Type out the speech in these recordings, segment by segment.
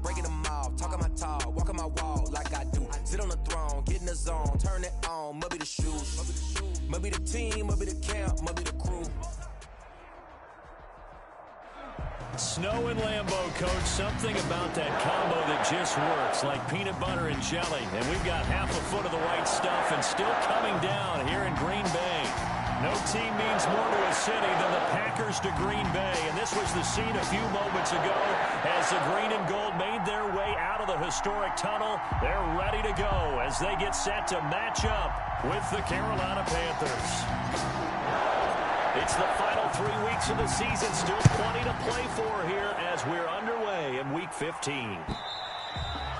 breaking them off, talking my talk, walking my wall like I do. Sit on the throne, get in the zone, turn it on, maybe the shoes, maybe the team, maybe the camp, maybe the crew. Snow and Lambeau, Coach, something about that combo that just works, like peanut butter and jelly. And we've got half a foot of the right stuff and still coming down here in Green Bay. No team means more to a city than the Packers to Green Bay. And this was the scene a few moments ago as the green and gold made their way out of the historic tunnel. They're ready to go as they get set to match up with the Carolina Panthers. It's the final 3 weeks of the season. Still plenty to play for here as we're underway in Week 15.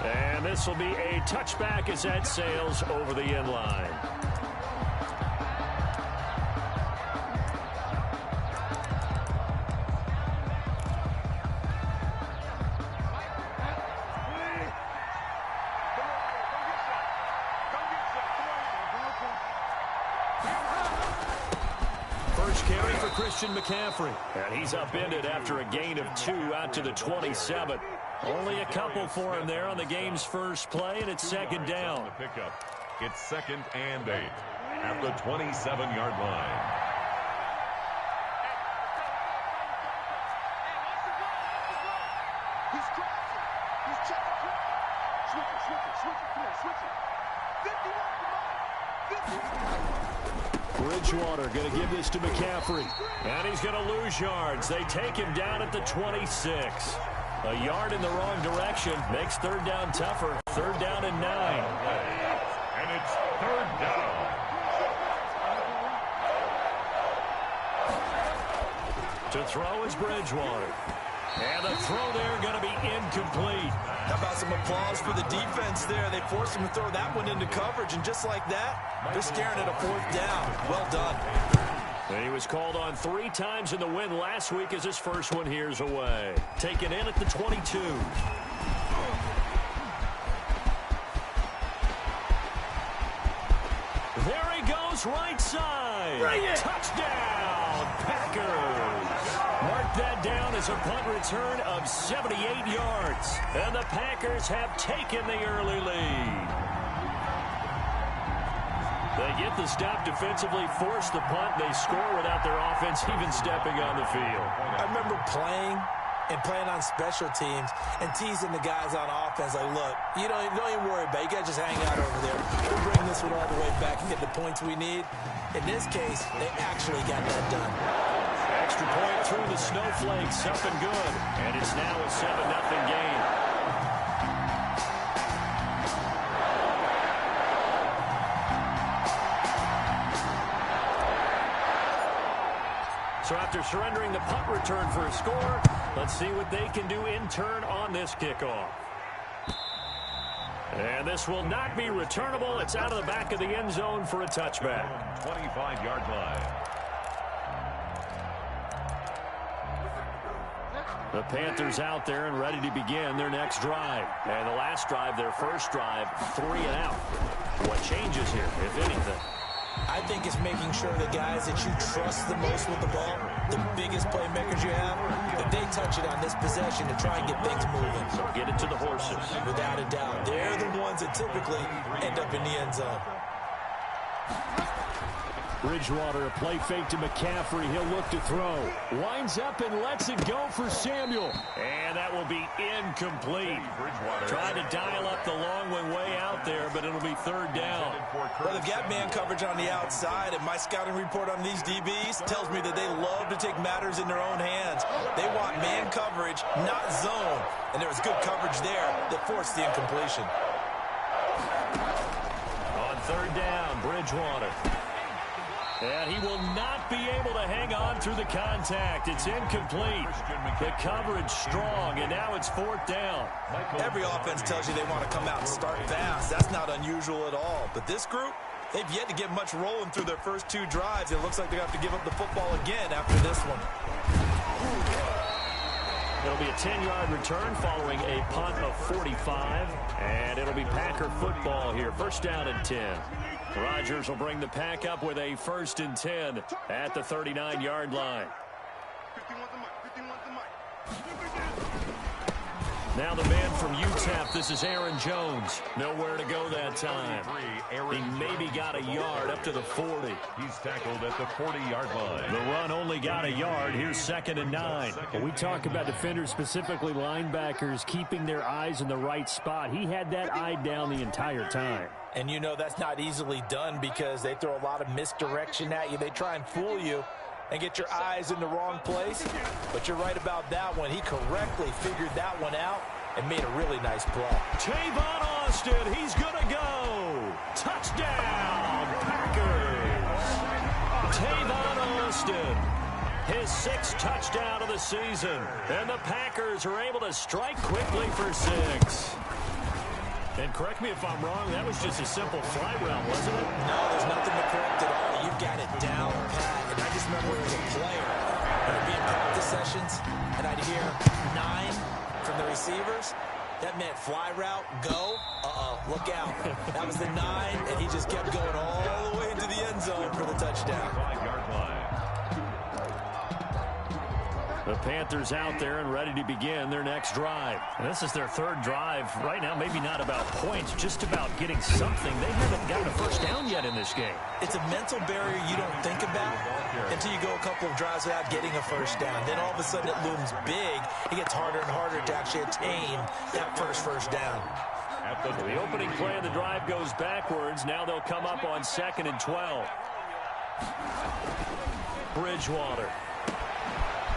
And this will be a touchback as that sails over the end line. McCaffrey. And he's upended after a gain of 2 out to the 27. Only a couple for him there on the game's first play, and it's second down. It's 2nd and 8 at the 27-yard line. He's crossing. He's checking. Switch it. Come on, switch it. 51, come on. 50. Bridgewater going to give this to McCaffrey. And he's going to lose yards. They take him down at the 26. A yard in the wrong direction makes third down tougher. Third down and 9. And it's third down. To throw is Bridgewater. And the throw there going to be incomplete. How about some applause for the defense there? They forced him to throw that one into coverage, and just like that, they're staring at a 4th down. Well done. And he was called on 3 times in the win last week as his first one here's away. Taken in at the 22. There he goes, right side. Touchdown, Packers. Mark that down as a punt return of 78 yards. And the Packers have taken the early lead. They get the stop defensively, force the punt. They score without their offense even stepping on the field. I remember playing on special teams and teasing the guys on offense like, look, you don't even worry about it. You guys just hang out over there. We'll bring this one all the way back and get the points we need. In this case, they actually got that done. Extra point through the snowflakes, up and good. And it's now a 7-0 game. So after surrendering the punt return for a score, let's see what they can do in turn on this kickoff. And this will not be returnable. It's out of the back of the end zone for a touchback. 25-yard line. The Panthers out there and ready to begin their next drive. And the last drive, their first drive, 3 and out. What changes here, if anything? I think it's making sure the guys that you trust the most with the ball, the biggest playmakers you have, that they touch it on this possession to try and get things moving. So get it to the horses. Without a doubt. They're the ones that typically end up in the end zone. Bridgewater, a play fake to McCaffrey. He'll look to throw. Winds up and lets it go for Samuel. And that will be incomplete. Trying to dial up the long one way out there, but it'll be third down. Well, they've got man coverage on the outside, and my scouting report on these DBs tells me that they love to take matters in their own hands. They want man coverage, not zone. And there was good coverage there that forced the incompletion. On third down, Bridgewater. And he will not be able to hang on through the contact. It's incomplete. The coverage strong, and now it's fourth down. Every offense tells you they want to come out and start fast. That's not unusual at all. But this group, they've yet to get much rolling through their first 2 drives. It looks like they have to give up the football again after this one. It'll be a 10-yard return following a punt of 45. And it'll be Packer football here. First down and 10. Rodgers will bring the pack up with a 1st and 10 at the 39-yard line. Now the man from UTEP, this is Aaron Jones. Nowhere to go that time. He maybe got a yard up to the 40. He's tackled at the 40-yard line. The run only got a yard. Here's 2nd and 9. When we talk about defenders, specifically linebackers, keeping their eyes in the right spot, he had that eye down the entire time. And you know that's not easily done because they throw a lot of misdirection at you. They try and fool you and get your eyes in the wrong place. But you're right about that one. He correctly figured that one out and made a really nice play. Tavon Austin, he's going to go. Touchdown, Packers. Tavon Austin, his 6th touchdown of the season. And the Packers are able to strike quickly for 6. And correct me if I'm wrong, that was just a simple fly route, wasn't it? No, there's nothing to correct at all. You've got it down pat. And I just remember as a player, I'd be in practice sessions, and I'd hear 9 from the receivers. That meant fly route, go. Look out. That was the 9, and he just kept going all the way into the end zone for the touchdown. 5-yard line. The Panthers out there and ready to begin their next drive. And this is their 3rd drive. Right now, maybe not about points, just about getting something. They haven't gotten a first down yet in this game. It's a mental barrier you don't think about until you go a couple of drives without getting a first down. Then all of a sudden it looms big. It gets harder and harder to actually attain that first down. The opening play of the drive goes backwards. Now they'll come up on 2nd and 12. Bridgewater.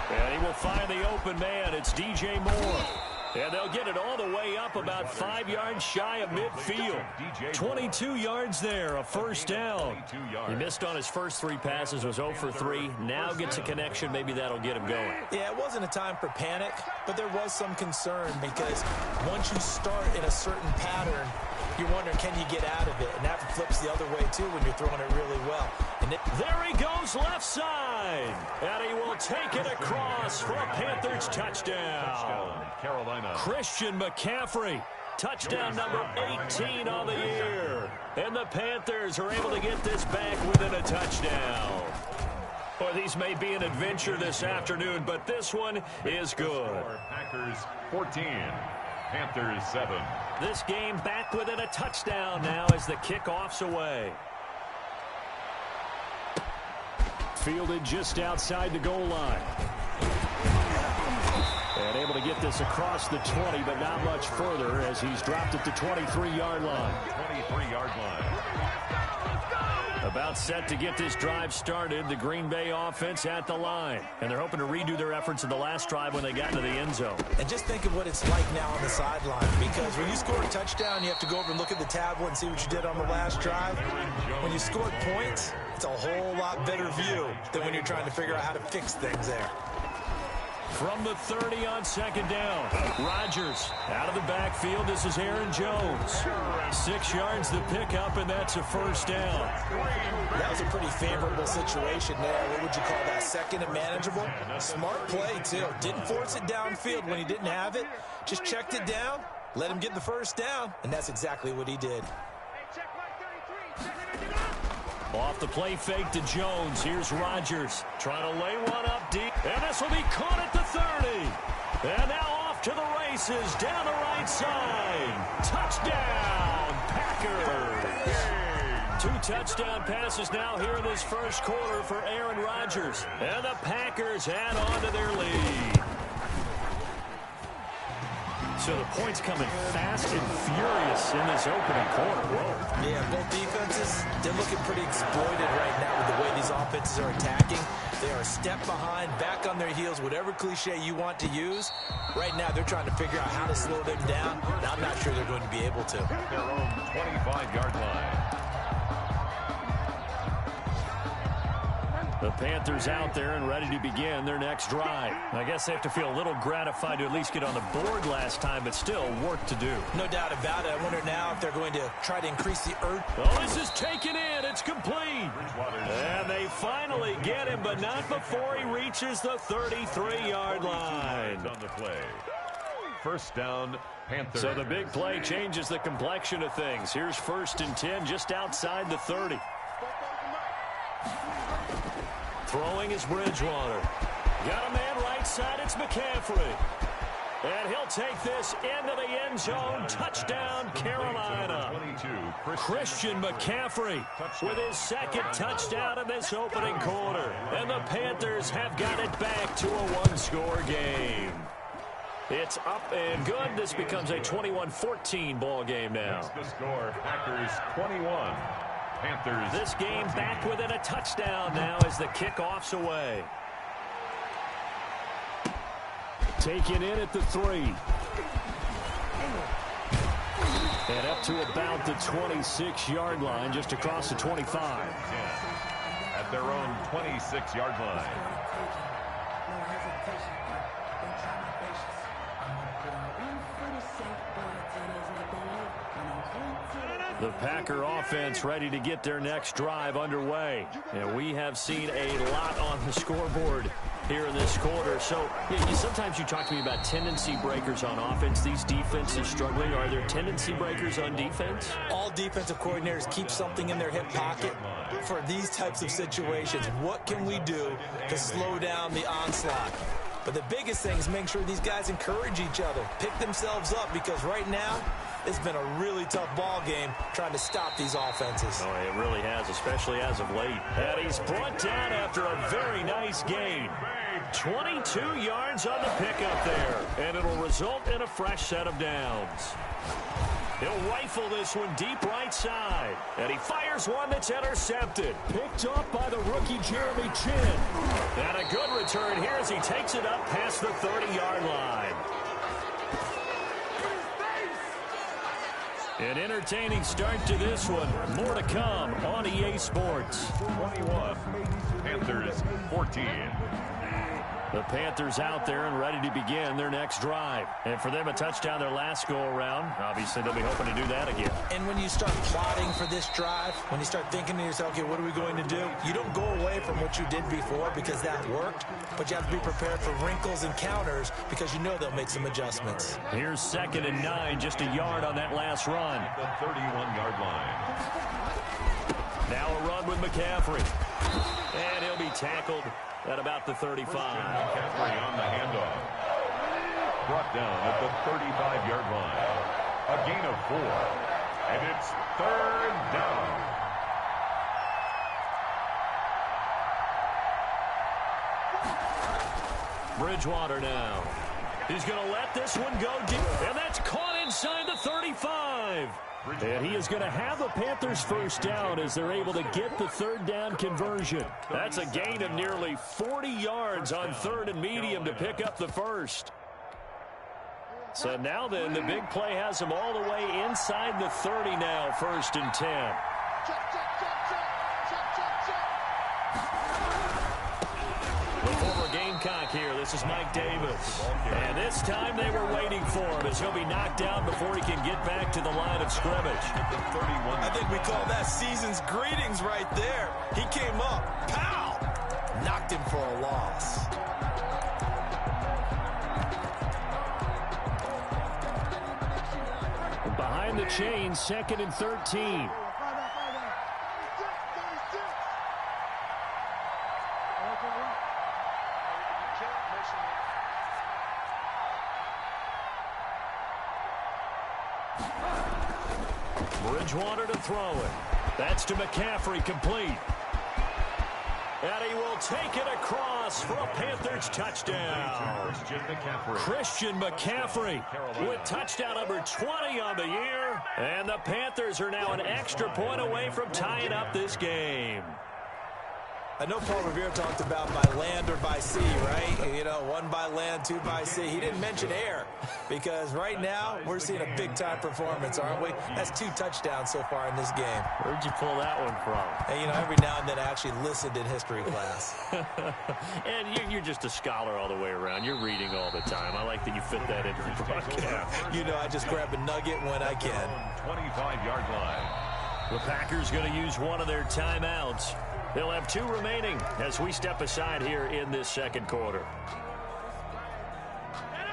And he will find the open man. It's DJ Moore. And they'll get it all the way up about 5 yards shy of midfield. 22 yards there, a first down. He missed on his first 3 passes, was 0 for 3. Now gets a connection. Maybe that'll get him going. Yeah, it wasn't a time for panic, but there was some concern because once you start in a certain pattern, you're wondering, can you get out of it? And that flips the other way, too, when you're throwing it really well. And there he goes left side. And he will take it across for a Panthers touchdown. Carolina. Christian McCaffrey. Touchdown number 18 on the year. And the Panthers are able to get this back within a touchdown. Well, these may be an adventure this afternoon, but this one is good. Packers 14. Panthers 7. This game back within a touchdown now as the kickoff's away. Fielded just outside the goal line. And able to get this across the 20, but not much further as he's dropped at the 23-yard line. 23-yard line. About set to get this drive started. The Green Bay offense at the line. And they're hoping to redo their efforts in the last drive when they got into the end zone. And just think of what it's like now on the sideline. Because when you score a touchdown, you have to go over and look at the tablet and see what you did on the last drive. When you scored points, it's a whole lot better view than when you're trying to figure out how to fix things there. From the 30 on 2nd down. Rodgers out of the backfield. This is Aaron Jones. 6 yards the pickup, and that's a first down. That was a pretty favorable situation there. What would you call that? 2nd and manageable? Smart play, too. Didn't force it downfield when he didn't have it. Just checked it down, let him get the first down, and that's exactly what he did. Off the play fake to Jones. Here's Rodgers trying to lay one up deep. And this will be caught at the 30. And now off to the races down the right side. Touchdown, Packers. 2 touchdown passes now here in this first quarter for Aaron Rodgers. And the Packers add on to their lead. So the points coming fast and furious in this opening quarter. Whoa. Yeah, both defenses, they're looking pretty exploited right now with the way these offenses are attacking. They are a step behind, back on their heels, whatever cliche you want to use. Right now, they're trying to figure out how to slow them down, and I'm not sure they're going to be able to. Their own 25-yard line. The Panthers out there and ready to begin their next drive. I guess they have to feel a little gratified to at least get on the board last time, but still work to do. No doubt about it. I wonder now if they're going to try to increase the urge. Oh, this is taken in. It's complete. And they finally get him, but not before he reaches the 33-yard line. On the play. First down, Panthers. So the big play changes the complexion of things. Here's 1st and 10 just outside the 30. Throwing is Bridgewater. Got a man right side. It's McCaffrey. And he'll take this into the end zone. Touchdown, Carolina. Christian McCaffrey with his second touchdown in this opening quarter. And the Panthers have got it back to a one-score game. It's up and good. This becomes a 21-14 ball game now. That's the score. Packers 21. Panthers. This game back within a touchdown now as the kickoff's away. Taken in at the 3. And up to about the 26-yard line, just across the 25. At their own 26-yard line. The Packer offense ready to get their next drive underway. And we have seen a lot on the scoreboard here in this quarter. So sometimes you talk to me about tendency breakers on offense. These defenses struggling. Are there tendency breakers on defense? All defensive coordinators keep something in their hip pocket for these types of situations. What can we do to slow down the onslaught? But the biggest thing is make sure these guys encourage each other, pick themselves up, because right now it's been a really tough ball game trying to stop these offenses. Oh, it really has, especially as of late. And he's brought down after a very nice gain. 22 yards on the pickup there, and it'll result in a fresh set of downs. He'll rifle this one deep right side, and he fires one that's intercepted. Picked up by the rookie Jeremy Chin. And a good return here as he takes it up past the 30-yard line. An entertaining start to this one. More to come on EA Sports. 21. Panthers 14. The Panthers out there and ready to begin their next drive. And for them, a touchdown their last go-around. Obviously, they'll be hoping to do that again. And when you start plotting for this drive, when you start thinking to yourself, okay, what are we going to do? You don't go away from what you did before because that worked, but you have to be prepared for wrinkles and counters because you know they'll make some adjustments. Here's 2nd and 9, just a yard on that last run. The 31-yard line. Now a run with McCaffrey. And he'll be tackled at about the 35. McCaffrey on the handoff. Brought down at the 35-yard line. A gain of 4. And it's 3rd down. Bridgewater now. He's going to let this one go deep. And that's caught inside the 35. And he is going to have the Panthers first down as they're able to get the 3rd down conversion. That's a gain of nearly 40 yards on 3rd and medium to pick up the first. So now then, the big play has them all the way inside the 30 now, 1st and 10. The former Gamecock here. This is Mike Davis. And this time they were waiting for him as he'll be knocked down before he can get back to the line of scrimmage. I think we call that season's greetings right there. He came up, pow! Knocked him for a loss. Behind the chains, 2nd and 13. Bridgewater to throw it. That's to McCaffrey, complete. And he will take it across for a Panthers touchdown. Christian McCaffrey with touchdown number 20 on the year. And the Panthers are now an extra point away from tying up this game. I know Paul Revere talked about by land or by sea, right? You know, 1 by land, 2 by sea. He didn't mention air because right now we're seeing a big-time performance, aren't we? That's 2 touchdowns so far in this game. Where'd you pull that one from? And, you know, every now and then I actually listened in history class. And you're just a scholar all the way around. You're reading all the time. I like that you fit that into the broadcast. You know, I just grab a nugget when I can. 25-yard line. The Packers going to use one of their timeouts. They'll have 2 remaining as we step aside here in this second quarter.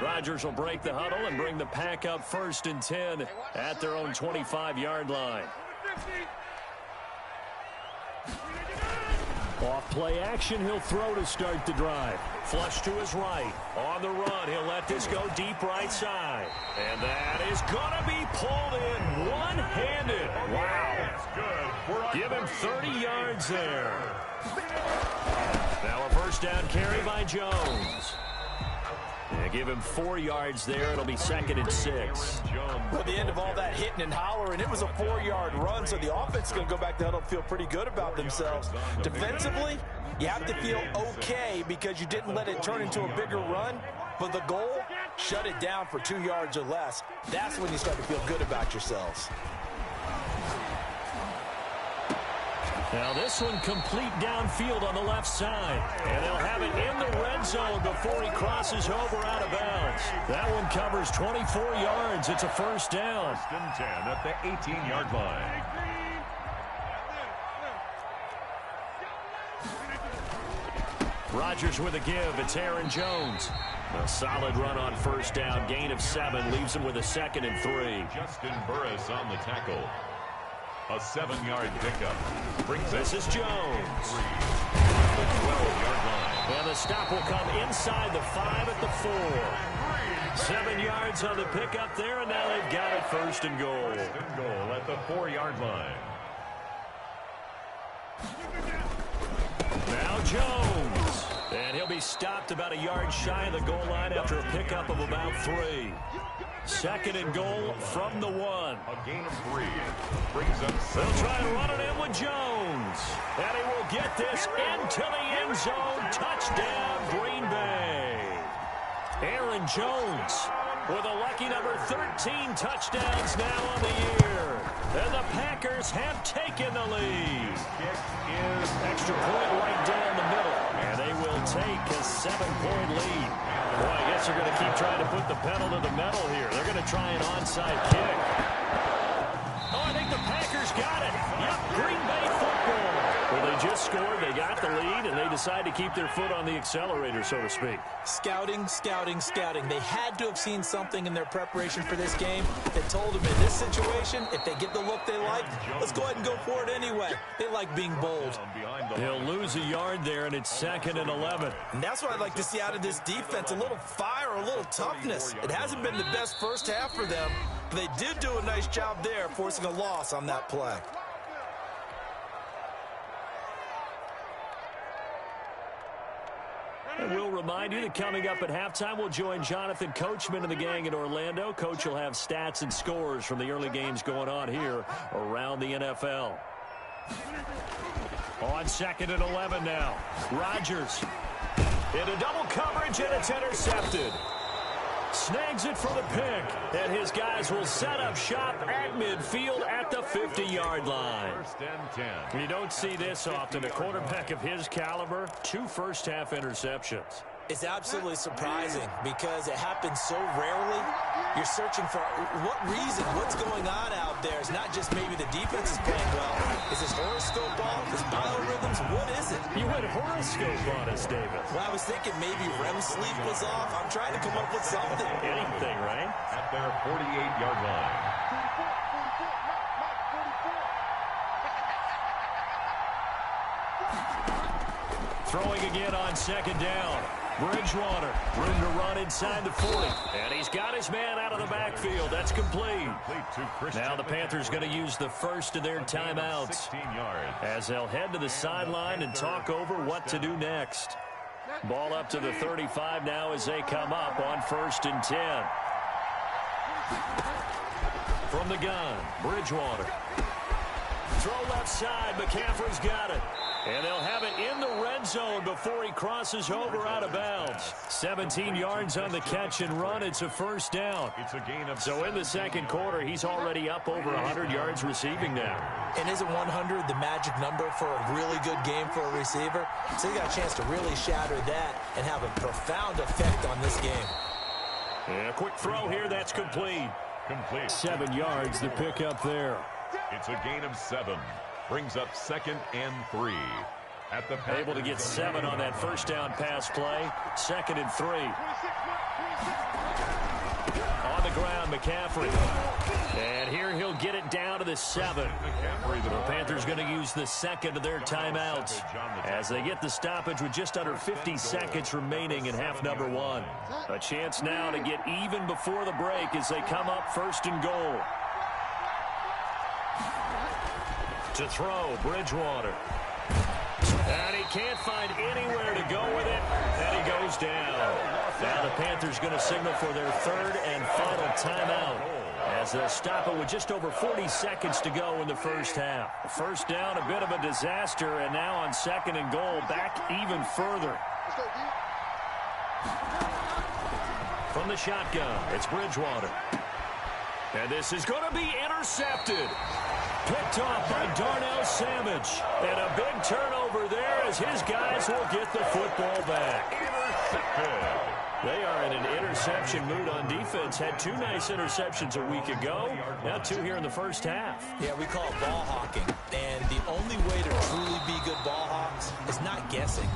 Rodgers will break the huddle and bring the Pack up 1st and 10 at their own 25-yard line. Off play action, he'll throw to start the drive. Flush to his right. On the run, he'll let this go deep right side. And that is going to be pulled in one-handed. Wow. Give him 30 yards there. Now a first down carry by Jones. Yeah, give him 4 yards there. It'll be 2nd and 6. Well, at the end of all that hitting and hollering, it was a 4-yard run, so the offense is going to go back to huddle and feel pretty good about themselves. Defensively, you have to feel okay because you didn't let it turn into a bigger run, but the goal, shut it down for 2 yards or less. That's when you start to feel good about yourselves. Now this one complete downfield on the left side. And they'll have it in the red zone before he crosses over out of bounds. That one covers 24 yards. It's a first down. 1st and 10 at the 18-yard line. Rodgers with a give. It's Aaron Jones. A solid run on first down. Gain of 7 leaves him with a 2nd and 3. Justin Burris on the tackle. A 7-yard pickup. This is Jones. The 12-yard line. And the stop will come inside the 5 at the 4. 7 yards on the pickup there, and now they've got it 1st and goal. 1st and goal at the 4-yard line. Now Jones. And he'll be stopped about a yard shy of the goal line after a pickup of about 3. 2nd and goal from the 1. A gain of 3. Brings up 7. They'll try and run it in with Jones. And he will get this into the end zone. Touchdown, Green Bay. Aaron Jones with a lucky number 13 touchdowns now on the year. And the Packers have taken the lead. Kick is Extra point right down the middle. And they will take a 7-point lead. Boy, I guess they're going to keep trying to put the pedal to the metal here. They're going to try an onside kick. Oh, I think the Packers got it. Yep, Green Bay football. Well, they just scored, they got the lead, and they decide to keep their foot on the accelerator, so to speak. Scouting, scouting, scouting. They had to have seen something in their preparation for this game that told them in this situation, if they get the look they like, let's go ahead and go for it anyway. They like being bold. He'll lose a yard there, and it's 2nd and 11. And that's what I'd like to see out of this defense, a little fire, a little toughness. It hasn't been the best first half for them, but they did do a nice job there, forcing a loss on that play. And we'll remind you that coming up at halftime, we'll join Jonathan Coachman and the gang in Orlando. Coach will have stats and scores from the early games going on here around the NFL. On 2nd and 11 now. Rodgers into double coverage, and it's intercepted. Snags it for the pick, and his guys will set up shop at midfield at the 50-yard line. 1st and 10. You don't see this often. A quarterback of his caliber, 2 first-half interceptions. It's absolutely surprising because it happens so rarely. You're searching for what reason, what's going on out there. It's not just maybe the defense is playing well. Is this horoscope off? Is biorhythms? What is it? You went horoscope on us, David. Well, I was thinking maybe REM sleep was off. I'm trying to come up with something. Anything, right? At their 48-yard line. 44. Throwing again on 2nd down. Bridgewater, room to run inside the 40. And he's got his man out of the backfield. That's complete. Now the Panthers going to use the first of their timeouts as they'll head to the sideline and talk over what to do next. Ball up to the 35 now as they come up on 1st and 10. From the gun, Bridgewater. Throw left side, McCaffrey's got it. And they'll have it in the red zone before he crosses over out of bounds. 17 yards on the catch and run. It's a first down. It's a gain of so in the 2nd quarter, he's already up over 100 yards receiving now. And isn't 100 the magic number for a really good game for a receiver? So you got a chance to really shatter that and have a profound effect on this game. And a quick throw here. That's complete. 7 yards, the pickup there. It's a gain of 7. Brings up 2nd and 3. At the able to get 7 on that first down pass play. 2nd and 3. On the ground, McCaffrey. And here he'll get it down to the 7. The Panthers going to use the second of their timeouts as they get the stoppage with just under 50 seconds remaining in half number 1. A chance now to get even before the break as they come up 1st and goal. To throw, Bridgewater. And he can't find anywhere to go with it, and he goes down. Now the Panthers going to signal for their 3rd and final timeout as they'll stop it with just over 40 seconds to go in the first half. First down, a bit of a disaster, and now on 2nd and goal, back even further. From the shotgun, it's Bridgewater. And this is going to be intercepted. Picked off by Darnell Savage. And a big turnover there as his guys will get the football back. Intercepted. They are in an interception mood on defense. Had 2 nice interceptions a week ago. Now 2 here in the first half. Yeah, we call it ball hawking. And the only way to truly be good ball hawks is not guessing.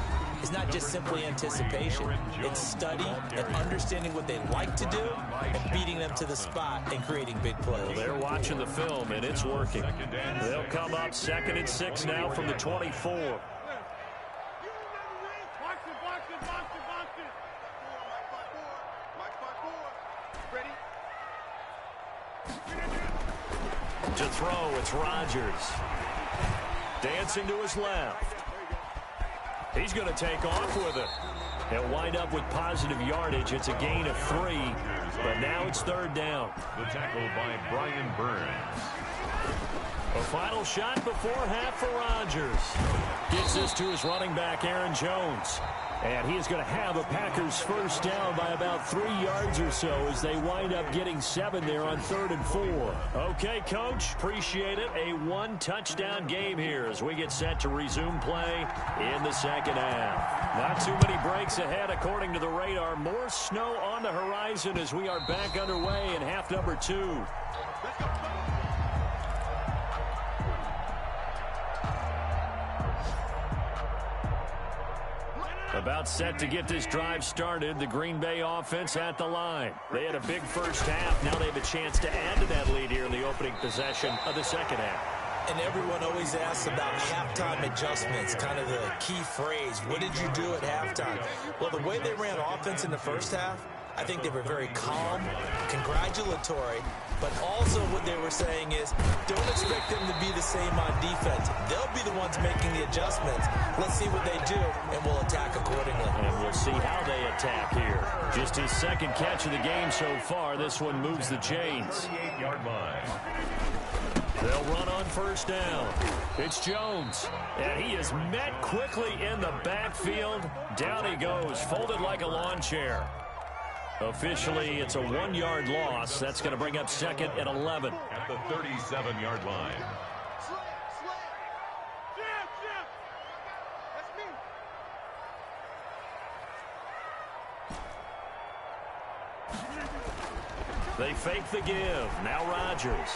It's not just simply anticipation. It's study and understanding what they like to do and beating them to the spot and creating big plays. Well, they're watching the film, and it's working. They'll come up 2nd and 6 now from the 24. To throw, it's Rodgers. Dancing to his left. He's going to take off with it. He'll wind up with positive yardage. It's a gain of 3, but now it's 3rd down. The tackle by Brian Burns. A final shot before half for Rodgers. Gets this to his running back, Aaron Jones. And he is going to have a Packers first down by about 3 yards or so as they wind up getting 7 there on 3rd and 4. Okay, Coach, appreciate it. A 1-touchdown game here as we get set to resume play in the second half. Not too many breaks ahead according to the radar. More snow on the horizon as we are back underway in half number 2. About set to get this drive started. The Green Bay offense at the line. They had a big first half. Now they have a chance to add to that lead here in the opening possession of the second half. And everyone always asks about halftime adjustments, kind of the key phrase. What did you do at halftime? Well, the way they ran offense in the first half, I think they were very calm, congratulatory, but also what they were saying is don't expect them to be the same on defense. They'll be the ones making the adjustments. Let's see what they do, and we'll attack accordingly. And we'll see how they attack here. Just his 2nd catch of the game so far. This one moves the chains. 38-yard line. They'll run on first down. It's Jones. And he is met quickly in the backfield. Down he goes, folded like a lawn chair. Officially, it's a 1-yard loss. That's going to bring up 2nd and 11. At the 37-yard line. They fake the give. Now Rodgers.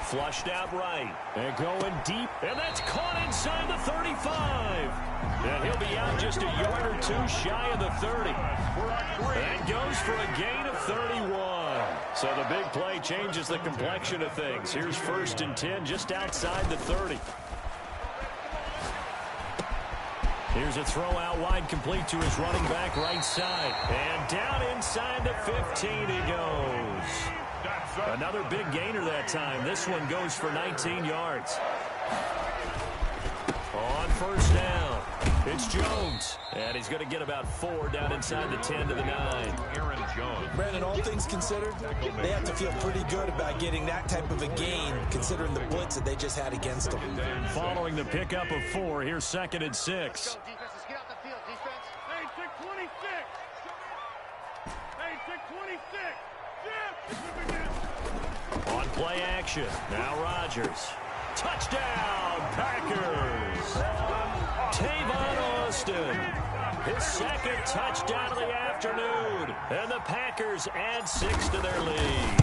Flushed out right. And going deep. And that's caught inside the 35. And he'll be out just a yard or 2 shy of the 30. And goes for a gain of 31. So the big play changes the complexion of things. Here's 1st and 10 just outside the 30. Here's a throw out wide, complete to his running back right side. And down inside the 15 he goes. Another big gainer that time. This one goes for 19 yards. On first down, it's Jones. And he's going to get about 4 down inside the 10 to the 9. Aaron Jones. Brandon, all things considered, they have to feel pretty good about getting that type of a gain, considering the blitz that they just had against them. Following the pickup of 4, here's 2nd and 6. Defenses, get off the field, defense. Hey, take 26. Hey, take 26. On play action, now Rodgers. Touchdown, Packers! Tavon Austin, his 2nd touchdown of the afternoon. And the Packers add 6 to their lead.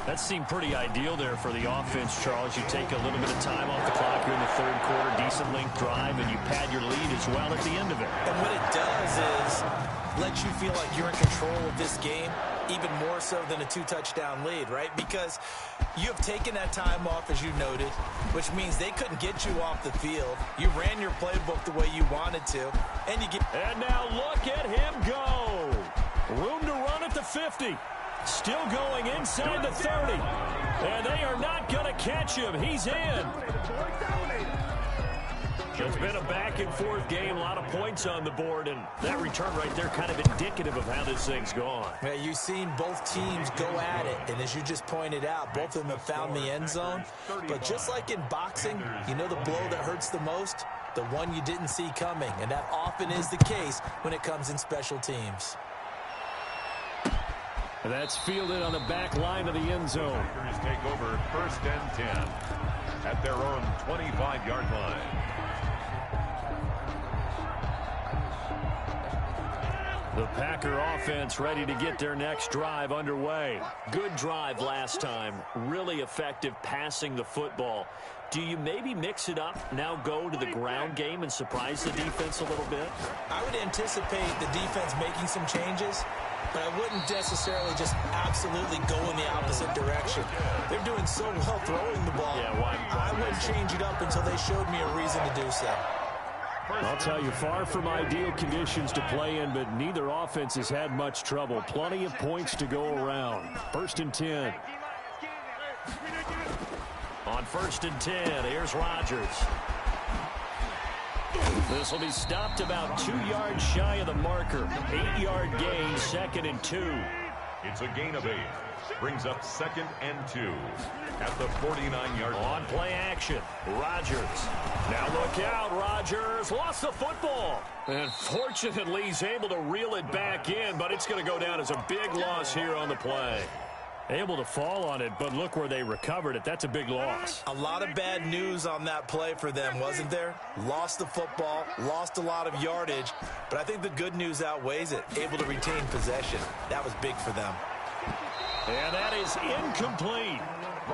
That seemed pretty ideal there for the offense, Charles. You take a little bit of time off the clock here in the 3rd quarter, decent length drive, and you pad your lead as well at the end of it. And what it does is let you feel like you're in control of this game. even more so than a 2-touchdown lead, right? Because you have taken that time off, as you noted, which means they couldn't get you off the field. You ran your playbook the way you wanted to, and you get... And now look at him go. Room to run at the 50. Still going inside the 30. And they are not going to catch him. He's in. It's been a back-and-forth game, a lot of points on the board, and that return right there kind of indicative of how this thing's gone. Yeah, you've seen both teams go at it, and as you just pointed out, both of them have found the end zone. But just like in boxing, you know the blow that hurts the most? The one you didn't see coming, and that often is the case when it comes in special teams. And that's fielded on the back line of the end zone. Packers take over 1st and 10 at their own 25-yard line. The Packer offense ready to get their next drive underway. Good drive last time. Really effective passing the football. Do you maybe mix it up, now go to the ground game and surprise the defense a little bit? I would anticipate the defense making some changes, but I wouldn't necessarily just absolutely go in the opposite direction. They're doing so well throwing the ball. Yeah, why? I wouldn't change it up until they showed me a reason to do so. I'll tell you, far from ideal conditions to play in, but neither offense has had much trouble. Plenty of points to go around. 1st and 10. On 1st and 10, here's Rodgers. This will be stopped about 2 yards shy of the marker. 8-yard gain, 2nd and 2. It's a gain of 8. Brings up 2nd and 2 at the 49-yard line. On play action, Rodgers. Now look out, Rodgers lost the football. And fortunately, he's able to reel it back in, but it's going to go down as a big loss here on the play. Able to fall on it, but look where they recovered it. That's a big loss. A lot of bad news on that play for them, wasn't there? Lost the football, lost a lot of yardage, but I think the good news outweighs it. Able to retain possession. That was big for them. And that is incomplete.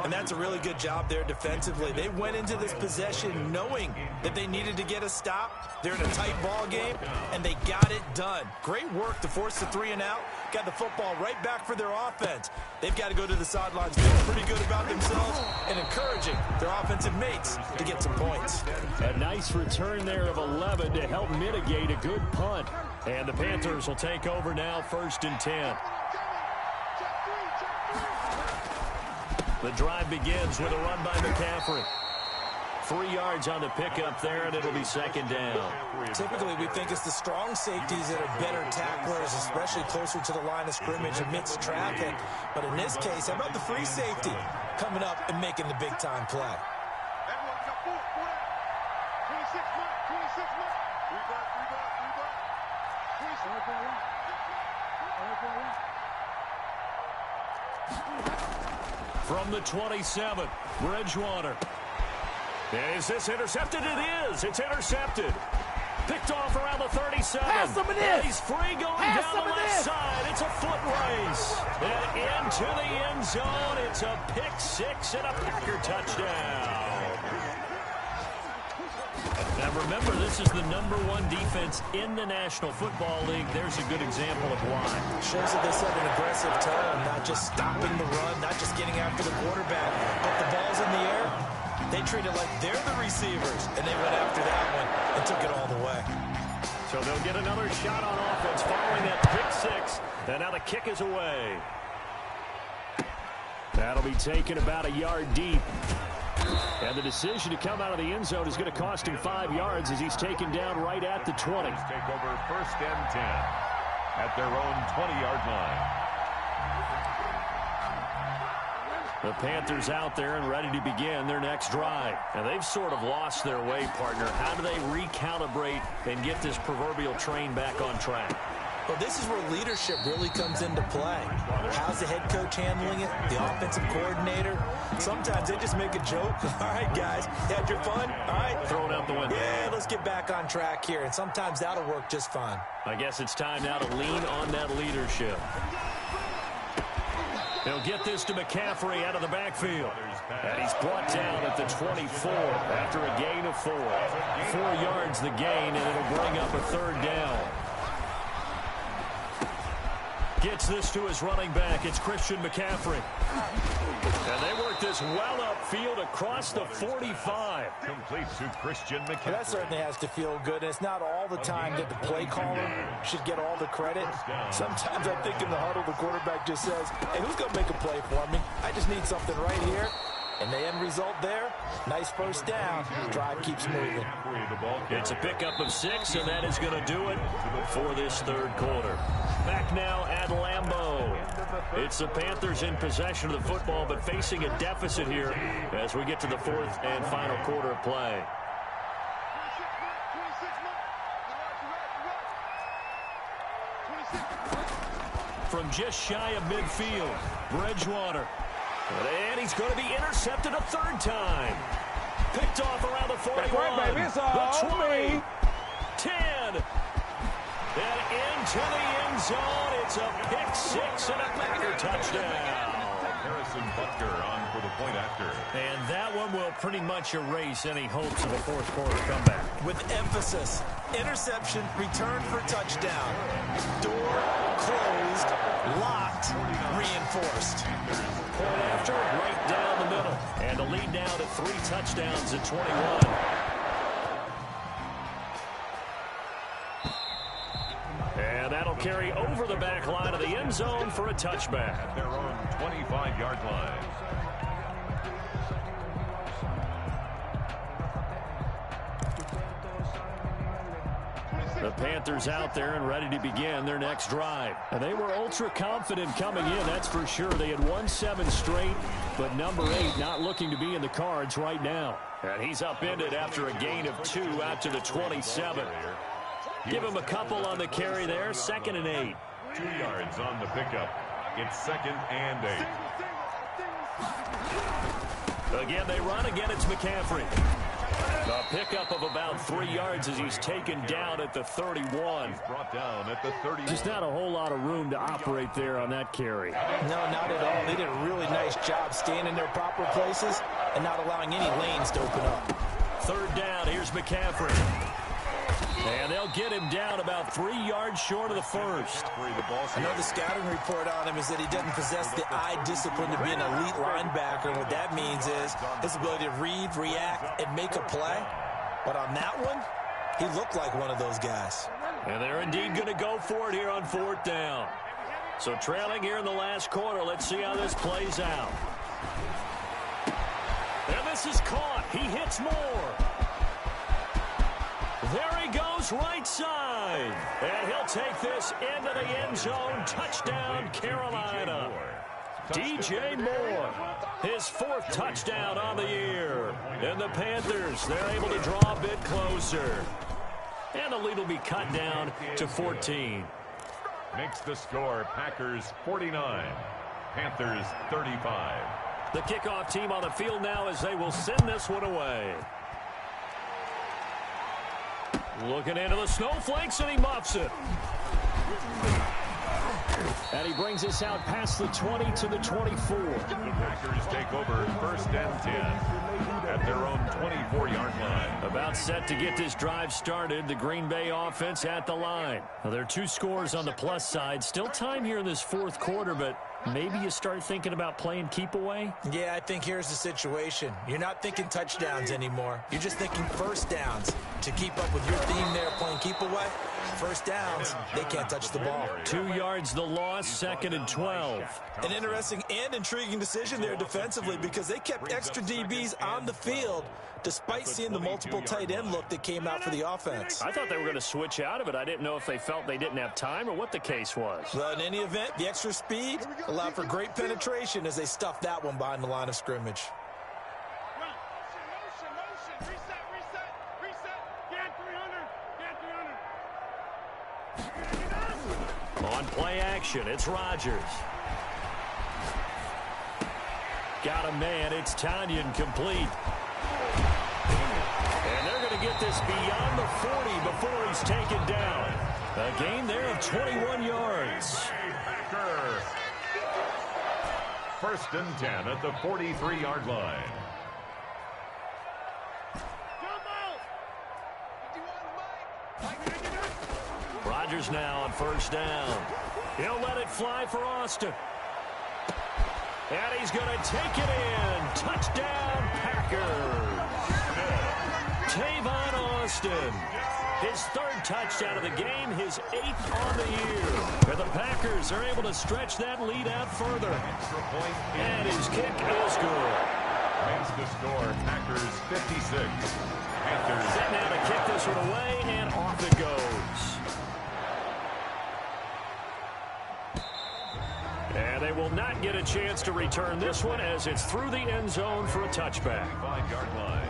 And that's a really good job there defensively. They went into this possession knowing that they needed to get a stop. They're in a tight ball game, and they got it done. Great work to force the 3 and out. Got the football right back for their offense. They've got to go to the sidelines feeling pretty good about themselves and encouraging their offensive mates to get some points. A nice return there of 11 to help mitigate a good punt. And the Panthers will take over now, 1st and 10. The drive begins with a run by McCaffrey. 3 yards on the pickup there, and it'll be 2nd down. Typically, we think it's the strong safeties that are better tacklers, especially closer to the line of scrimmage amidst traffic. But in this case, how about the free safety coming up and making the big-time play? Everyone got 4. 26 mark. 26 mark. Rebound. 26. From the 27, Bridgewater. Is this intercepted? It is. It's intercepted. Picked off around the 37. Pass him it is. He's free going Pass down the him it left is. side. It's a foot race. And into the end zone. It's a pick 6 and a Packer touchdown. Now remember, this is the #1 defense in the National Football League. There's a good example of why. Shows that they set an aggressive tone, not just stopping the run, not just getting after the quarterback, but the ball's in the air. They treat it like they're the receivers, and they went after that one and took it all the way. So they'll get another shot on offense following that pick 6, and now the kick is away. That'll be taken about a yard deep. And the decision to come out of the end zone is going to cost him 5 yards as he's taken down right at the 20. Take over 1st and 10 at their own 20-yard line. The Panthers out there and ready to begin their next drive. And they've sort of lost their way, partner. How do they recalibrate and get this proverbial train back on track? Well, this is where leadership really comes into play. How's the head coach handling it? The offensive coordinator? Sometimes they just make a joke. All right, guys, had your fun? All right. Throw it out the window. Yeah, let's get back on track here. And sometimes that'll work just fine. I guess it's time now to lean on that leadership. They'll get this to McCaffrey out of the backfield. And he's brought down at the 24 after a gain of 4. 4 yards the gain, and it'll bring up a 3rd down. Gets this to his running back. It's Christian McCaffrey. And they work this well upfield across the 45. Complete to Christian McCaffrey. That certainly has to feel good. It's not all the time that the play caller should get all the credit. Sometimes I think in the huddle, the quarterback just says, hey, who's going to make a play for me? I just need something right here. And the end result there, nice first down. Drive keeps moving. It's a pickup of 6, and that is going to do it for this third quarter. Back now at Lambeau. It's the Panthers in possession of the football, but facing a deficit here as we get to the fourth and final quarter of play. From just shy of midfield, Bridgewater. And he's going to be intercepted a third time. Picked off around the 41, the 20, 10, and into the end zone. It's a pick 6 and a Packer touchdown. Harrison Butker on for the point after. And that one will pretty much erase any hopes of a fourth quarter comeback. With emphasis, interception, return for touchdown. Door closed, locked, reinforced. Point after, right down the middle. And the lead now to 3 touchdowns at 21. And that'll carry over the back line of the end zone for a touchback. Their own 25-yard line. The Panthers out there and ready to begin their next drive. And they were ultra confident coming in, that's for sure. They had won 7 straight, but number 8 not looking to be in the cards right now. And he's upended after a gain of 2 out to the 27. Give him a couple on the carry there, 2nd and 8. 2 yards on the pickup. It's 2nd and 8. Again, they run. Again, it's McCaffrey. A pickup of about 3 yards as he's taken down at the 31. He's brought down at the 30. Just not a whole lot of room to operate there on that carry. No, not at all. They did a really nice job staying in their proper places and not allowing any lanes to open up. 3rd down, here's McCaffrey. And they'll get him down about 3 yards short of the first. I know the scouting report on him is that he doesn't possess the eye discipline to be an elite linebacker. And what that means is his ability to read, react, and make a play. But on that one, he looked like one of those guys. And they're indeed going to go for it here on 4th down. So trailing here in the last quarter, let's see how this plays out. And this is caught. He hits more. There he goes, right side. And he'll take this into the end zone. Touchdown, Carolina. DJ Moore, his 4th touchdown on the year. And the Panthers, they're able to draw a bit closer. And the lead will be cut down to 14. Makes the score Packers 49, Panthers 35. The kickoff team on the field now as they will send this one away. Looking into the snowflakes, and he muffs it. And he brings us out past the 20 to the 24. The Packers take over 1st and 10 at their own 24-yard line. About set to get this drive started. The Green Bay offense at the line. Now, there are 2 scores on the plus side. Still time here in this 4th quarter, but maybe you start thinking about playing keep away? Yeah, I think here's the situation. You're not thinking touchdowns anymore. You're just thinking first downs. To keep up with your theme there, playing keep away, first downs, they can't touch the ball. 2 yards the loss, 2nd and 12. An interesting and intriguing decision there defensively because they kept extra DBs on the field despite seeing the multiple tight end look that came out for the offense. I thought they were going to switch out of it. I didn't know if they felt they didn't have time or what the case was. Well, in any event, the extra speed allowed for great penetration as they stuffed that one behind the line of scrimmage. On play action, it's Rodgers. Got a man, it's Tanyan complete. And they're going to get this beyond the 40 before he's taken down. A gain there of 21 yards. 1st and 10 at the 43-yard line. Rodgers now on 1st down. He'll let it fly for Austin. And he's going to take it in. Touchdown, Packers. Tavon Austin. His third touchdown of the game, his 8th on the year. And the Packers are able to stretch that lead out further. And his kick is good. Makes the score, Packers 56. Panthers. Set now to kick this one away, and off it goes. And they will not get a chance to return this one as it's through the end zone for a touchback. 5-yard line.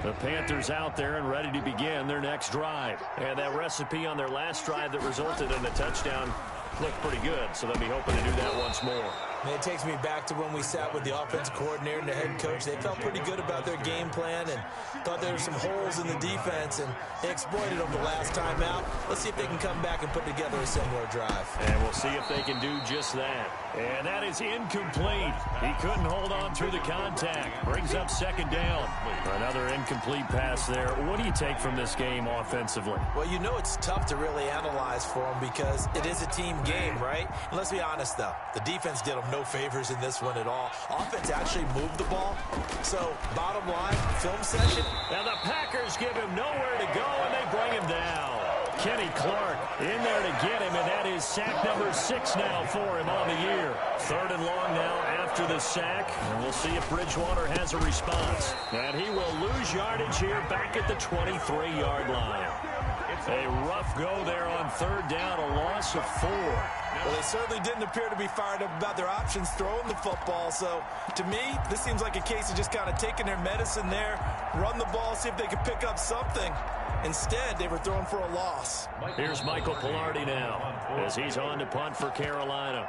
The Panthers out there and ready to begin their next drive. And that recipe on their last drive that resulted in a touchdown looked pretty good, so they'll be hoping to do that once more. And it takes me back to when we sat with the offensive coordinator and the head coach. They felt pretty good about their game plan and thought there were some holes in the defense, and they exploited them the last time out. Let's see if they can come back and put together a similar drive. And we'll see if they can do just that. And that is incomplete. He couldn't hold on through the contact. Brings up second down. Another incomplete pass there. What do you take from this game offensively? Well, you know it's tough to really analyze for them because it is a team game, right? And let's be honest, though. The defense did them no favors in this one at all. Offense actually moved the ball. So, bottom line, film session. Now the Packers give him nowhere to go, and they bring him down. Kenny Clark in there to get him, and that is sack number 6 now for him on the year. 3rd and long now after the sack, and we'll see if Bridgewater has a response. And he will lose yardage here back at the 23-yard line. A rough go there on 3rd down, a loss of 4. Well, they certainly didn't appear to be fired up about their options throwing the football. So, to me, this seems like a case of just kind of taking their medicine there, run the ball, see if they can pick up something. Instead, they were throwing for a loss. Here's Michael Pilardi now as he's on to punt for Carolina.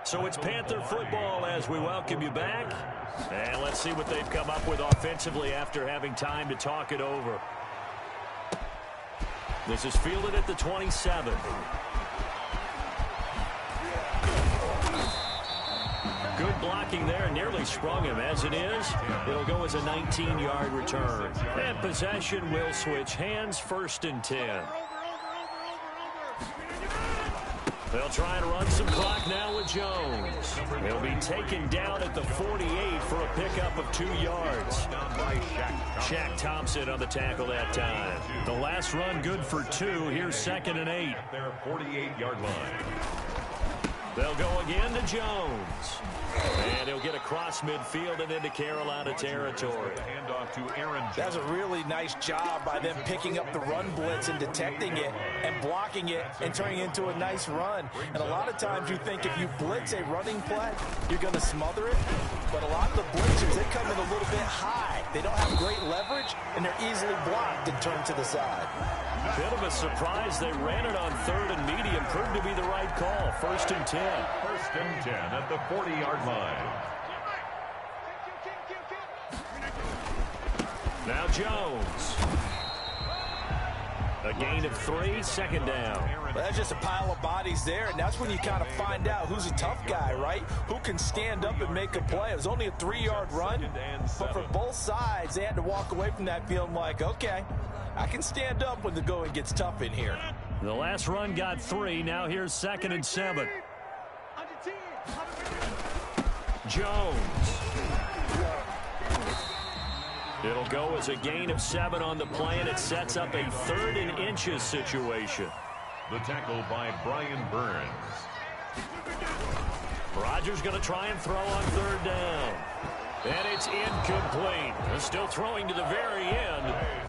So it's Panther football as we welcome you back. And let's see what they've come up with offensively after having time to talk it over. This is fielded at the 27. Good blocking there, nearly sprung him. As it is, it'll go as a 19-yard return. And possession will switch hands, 1st and 10. They'll try and run some clock now with Jones. He'll be taken down at the 48 for a pickup of 2 yards. Shaq Thompson on the tackle that time. The last run good for 2. Here's 2nd and 8. Their 48-yard line. They'll go again to Jones. And he'll get across midfield and into Carolina territory. Handoff to Aaron Jones. That's a really nice job by them picking up the run blitz and detecting it and blocking it and turning it into a nice run. And a lot of times you think if you blitz a running play, you're going to smother it. But a lot of the blitzers, they come in a little bit high. They don't have great leverage, and they're easily blocked and turned to the side. Bit of a surprise. They ran it on 3rd and medium. Proved to be the right call. 1st and 10. 1st and 10 at the 40-yard line. Now Jones. A gain of 3, 2nd down. Well, that's just a pile of bodies there, and that's when you kind of find out who's a tough guy, right? Who can stand up and make a play. It was only a 3-yard run, but for both sides, they had to walk away from that feeling like, okay, I can stand up when the going gets tough in here. The last run got 3. Now here's 2nd and 7. Jones. It'll go as a gain of 7 on the play, and it sets up a 3rd and inches situation. The tackle by Brian Burns. Rodgers going to try and throw on 3rd down. And it's incomplete. Still throwing to the very end.